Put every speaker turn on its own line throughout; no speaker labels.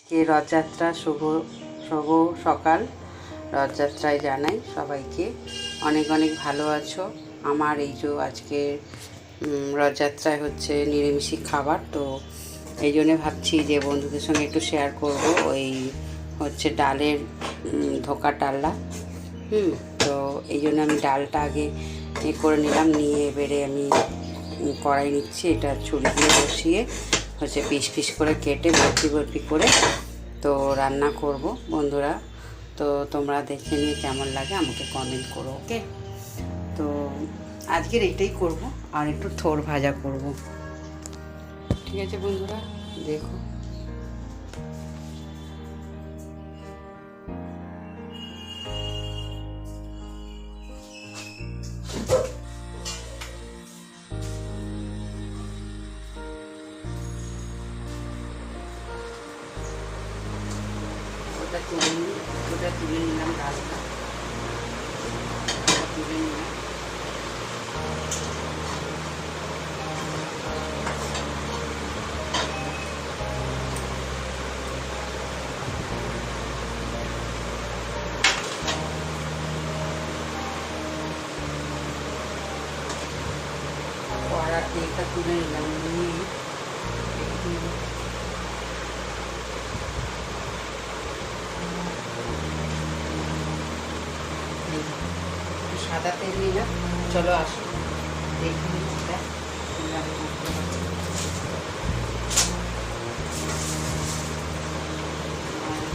আজকে রথযাত্রা শুভ শুভ সকাল। রথযাত্রায় জানাই সবাইকে অনেক অনেক ভালো আছো। আমার এই যে আজকে রথযাত্রায় হচ্ছে নিরামিষি খাবার, তো এই জন্যে ভাবছি যে বন্ধুদের সঙ্গে একটু শেয়ার করব। ওই হচ্ছে ডালের ধোঁকা ডালনা। তো এই জন্য আমি ডালটা আগে করে নিলাম, নিয়ে এবারে আমি কড়াই নিচ্ছি। এটা ছুরি দিয়ে বসিয়ে হচ্ছে পিস পিস করে কেটে ভর্তি ভর্তি করে তো রান্না করব বন্ধুরা। তো তোমরা দেখে নিয়ে কেমন লাগে আমাকে কমেন্ট করো, ওকে? তো আজকের এইটাই করব, আর একটু থোড় ভাজা করব। ঠিক আছে বন্ধুরা, দেখো। ওটা তুলে নিলাম, ডালটা তুলে নিলাম। কড়া তেলটা তুলে নিলাম, নিয়ে একটু সাদা তেল নিলাম। চলো আসো দেখি এটা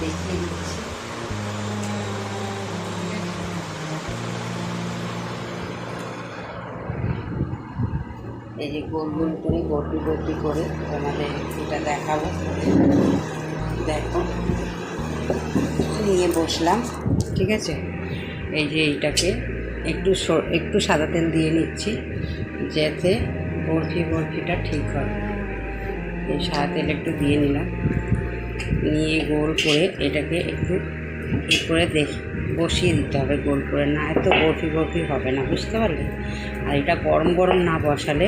দেখিয়ে দিচ্ছি। এই যে গোল গোল করে গর্তি গর্তি করে তোমাদের এটা দেখাবো। দেখো, নিয়ে বসলাম। ঠিক আছে, এই যে এইটাকে একটু সাদা তেল দিয়ে নিচ্ছি যাতে বরফিটা ঠিক হয়। এই সাদা তেল একটু দিয়ে নিলাম, নিয়ে গোল করে এটাকে একটু করে বসিয়ে দিতে হবে গোল করে, না এত বরফি হবে না, বুঝতে পারলে? আর এটা গরম গরম না বসালে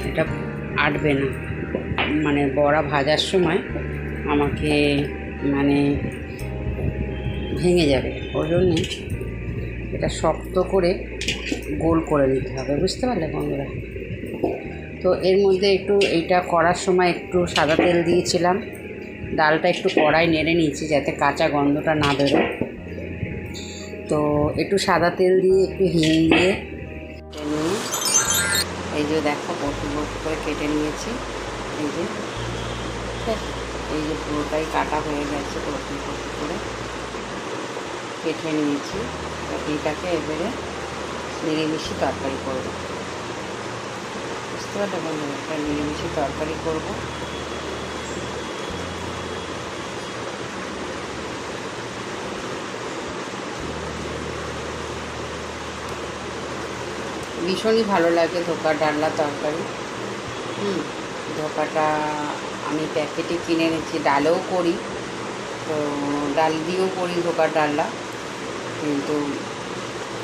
এটা আটবে না, মানে বড়া ভাজার সময় আমাকে মানে ভেঙে যাবে। ওই জন্যে এটা শক্ত করে গোল করে নিতে হবে, বুঝতে পারলে বন্ধুরা? তো এর মধ্যে একটু এইটা করার সময় একটু সাদা তেল দিয়েছিলাম, ডালটা একটু কড়াই নেড়ে নিয়েছি যাতে কাঁচা গন্ধটা না বেরোয়। তো একটু সাদা তেল দিয়ে একটু হিং দিয়ে নিয়ে এই যে দেখো বরফি করে কেটে নিয়েছি। এই যে পুরোটাই কাটা হয়ে গেছে, বরফি করে কেটে নিয়েছি। এইটাকে এবারে নিরামিষি তরকারি করবো, বুঝতে পারলে বন্ধুরা? একটা নিরামিষি তরকারি করবো। ভীষণই ভালো লাগে ধোঁকার ডালনা তরকারি। ধোঁকাটা আমি প্যাকেটে কিনে এনেছি, ডালেও করি, তো ডাল দিয়েও করি ধোঁকার ডালনা, কিন্তু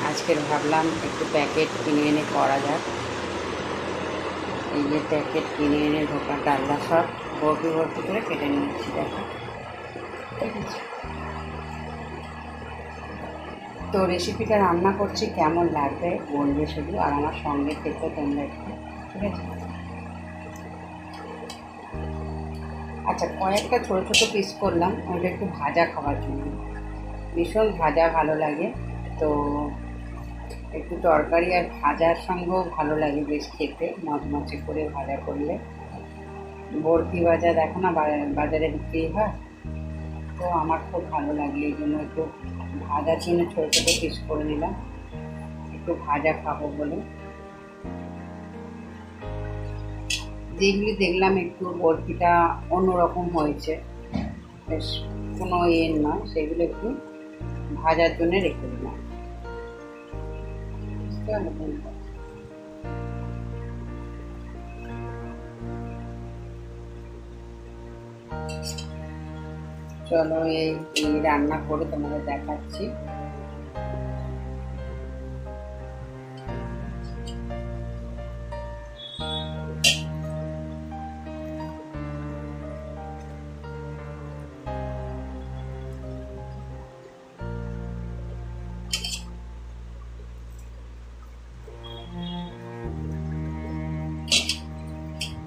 আজকের ভাবলাম একটু প্যাকেট কিনে এনে করা যাক। এই যে প্যাকেট কিনে এনে ধোঁকার ডালনা সব ভর্তি করে কেটে নিয়েছি, দেখো। ঠিক আছে, তো রেসিপিটা রান্না করছি, কেমন লাগবে বলবে শুধু, আর আমার সঙ্গে থেকো তোমরা একটু। ঠিক আছে, আচ্ছা কয়েকটা ছোটো ছোটো পিস করলাম, ওইটা একটু ভাজা খাওয়ার জন্য। ভীষণ ভাজা ভালো লাগে, তো একটু তরকারি আর ভাজার সঙ্গেও ভালো লাগে বেশ খেতে, মচমচে করে ভাজা করলে। বরফি ভাজা দেখো না বাজারে বিক্রি হয়, তো আমার খুব ভালো লাগে, এই জন্য একটু ভাজার জন্য ছোটো ছোটো পিস করে নিলাম, একটু ভাজা খাবো বলে। যেগুলি দেখলাম একটু বরফিটা অন্যরকম হয়েছে, বেশ কোনো নয়, সেগুলো একটু ভাজার জন্য রেখে দিলাম, বুঝতে পারলে? চলো এই রান্না করে তোমাদের দেখাচ্ছি।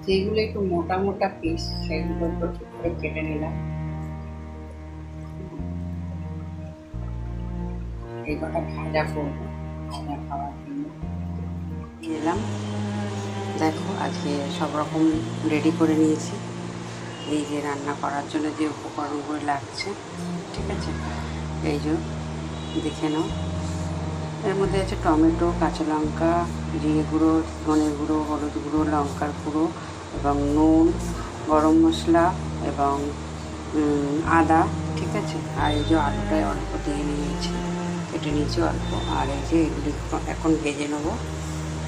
যেগুলো একটু মোটা মোটা পিস সেগুলো একটু ঠিক করে কেটে নিলাম। এই কটা ভাজা করবো, ভাজা খাওয়ার জন্য এলাম। দেখো আজকে সব রকম রেডি করে নিয়েছি। এই যে রান্না করার জন্য যে উপকরণগুলো লাগছে, ঠিক আছে, এই যে দেখে নাও। এর মধ্যে আছে টমেটো, কাঁচা লঙ্কা, জিরে গুঁড়ো, ধনের গুঁড়ো, হলুদ গুঁড়ো, লঙ্কার গুঁড়ো এবং নুন, গরম মশলা এবং আদা, ঠিক আছে। আর এই যে আলুটায় অল্প দিয়ে নিয়েছি, কেটে নিয়েছি অল্প। আর এই যে এগুলি এখন ভেজে নেবো,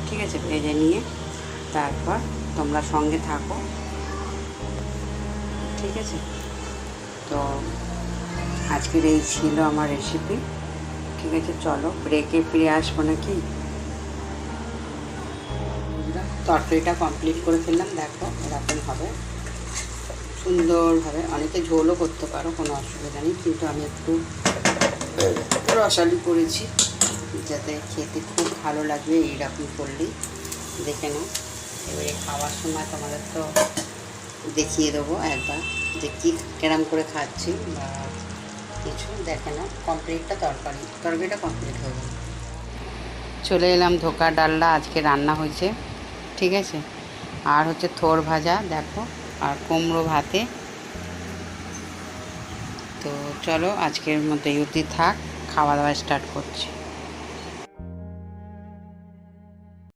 ঠিক আছে। ভেজে নিয়ে তারপর তোমরা সঙ্গে থাকো, ঠিক আছে। তো আজকের এই ছিল আমার রেসিপি, ঠিক আছে। চলো ব্রেকে ফিরে আসবো নাকি। তরকারিটা কমপ্লিট করে ফেললাম, দেখো এরকম হবে সুন্দরভাবে। অনেকে ঝোলও করতে পারো, কোনো অসুবিধা নেই, কিন্তু আমি একটু রসালি করেছি যাতে খেতে খুব ভালো লাগবে। এইরকম করলেই দেখে নাও। এবারে খাওয়ার সময় তোমাদের তো দেখিয়ে দেবো একবার যে কী কেরম করে খাচ্ছি বা কিছু, দেখে নাও। তরকারিটা কমপ্লিট হয়ে গেল। চলে এলাম ধোকা ডালনা আজকে রান্না হয়েছে, ঠিক আছে। আর হচ্ছে থোর ভাজা দেখো, আর কুমড়ো ভাতে। তো চলো আজকের মতো অবধি থাক, খাওয়া দাওয়া স্টার্ট করছি।